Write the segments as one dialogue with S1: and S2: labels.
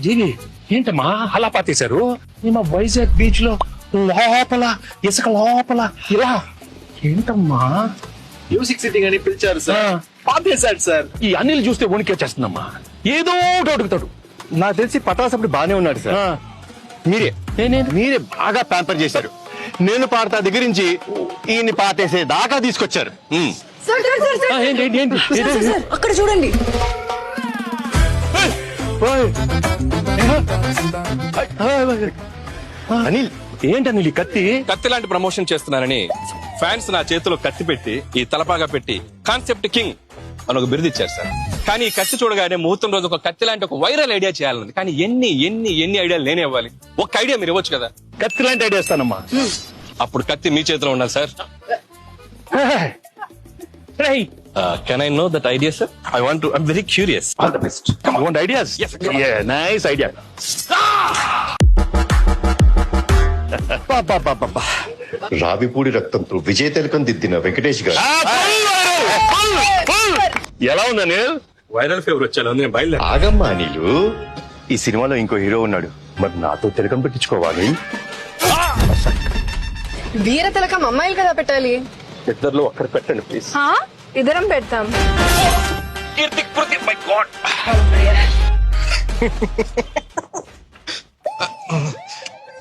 S1: జీవి ఏంటమ్మా అలా పాతేశారు? మా వైజాగ్ బీచ్ లో లోపల ఇసుక లోపల ఇలా ఏంటమ్మా?
S2: మ్యూజిక్ సిట్టింగ్ అని పిలిచారు సార్, పాపేశాడు సార్.
S1: ఈ అనిల్ చూస్తే వణికేచేస్తుందమ్మా. ఏదో ఒకటి అడుగుతాడు.
S3: నాకు తెలిసి పటాసప్పుడు బానే ఉన్నాడు సార్. మీరే బాగా ప్యాంపర్ చేశారు. నేను పాడతా దగ్గర నుంచి ఈయన్ని పాతేసే దాకా తీసుకొచ్చారు.
S4: సార్ సార్ సార్ సార్
S1: ఏంటి ఏంటి ఏంటి
S4: సార్, సార్, సార్, అక్కడ చూడండి.
S3: అనిల్
S1: ఏంటి అనిల్ ఈ కత్తి?
S2: కత్తి లాంటి ప్రమోషన్ చేస్తున్నానని ఫ్యాన్స్ నా చేతిలో కత్తి పెట్టి, ఈ తలపాగా పెట్టి కాన్సెప్ట్ కింగ్ అని ఒక బిరుదు ఇచ్చారు సార్. కానీ ఈ కత్తి చూడగానే ముహూర్తం రోజు ఒక కత్తి లాంటి ఒక వైరల్ ఐడియా చేయాలని. కానీ ఎన్ని ఎన్ని ఎన్ని ఐడియాలు నేనే ఇవ్వాలి. ఒక ఐడియా మీరు ఇవ్వచ్చు కదా.
S1: కత్తి లాంటి ఐడియా ఇస్తానమ్మా.
S2: అప్పుడు కత్తి మీ చేతిలో ఉండాలి sir. Can I know that idea sir? I want to, I'm very curious.
S1: All the best. You want ideas? Nice idea.
S5: Ravipudi రక్తంతో విజయ తిలకం దిద్దిన వెంకటేష్ గారు.
S1: ఎలా ఉంది అనిల్?
S2: వైరల్ ఫీవర్ వచ్చేలా ఉంది, నేను బయలుదేరా.
S5: ఆగమ్మా నీళ్ళు.
S3: ఈ సినిమాలో ఇంకో హీరో ఉన్నాడు, మరి నాతో తిలకం పెట్టించుకోవాలి.
S4: వీర తిలకం అమ్మాయిలు కదా పెట్టాలి.
S3: ఇద్దరులో ఒక్కరు పెట్టండి ప్లీజ్.
S4: ఇద్దరం పెడతాం.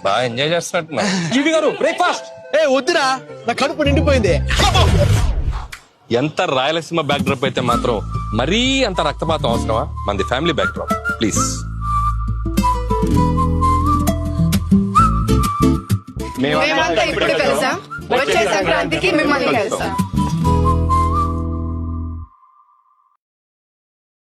S2: బాగా ఎంజాయ్ చేస్తున్నట్టు.
S6: జీవి గారు బ్రేక్ఫాస్ట్. వద్దురా, నా కడుపు నిండిపోయింది.
S2: ఎంత రాయలసీమ బ్యాక్ డ్రాప్ అయితే మాత్రం మరీ అంత రక్తపాతం అవసరమా? మనది ఫ్యామిలీ బ్యాక్ డ్రాప్ ప్లీజ్.
S4: మేమంతా ఇప్పుడు కలిసాం, వచ్చే సంక్రాంతికి మిమ్మల్ని కలుస్తాం.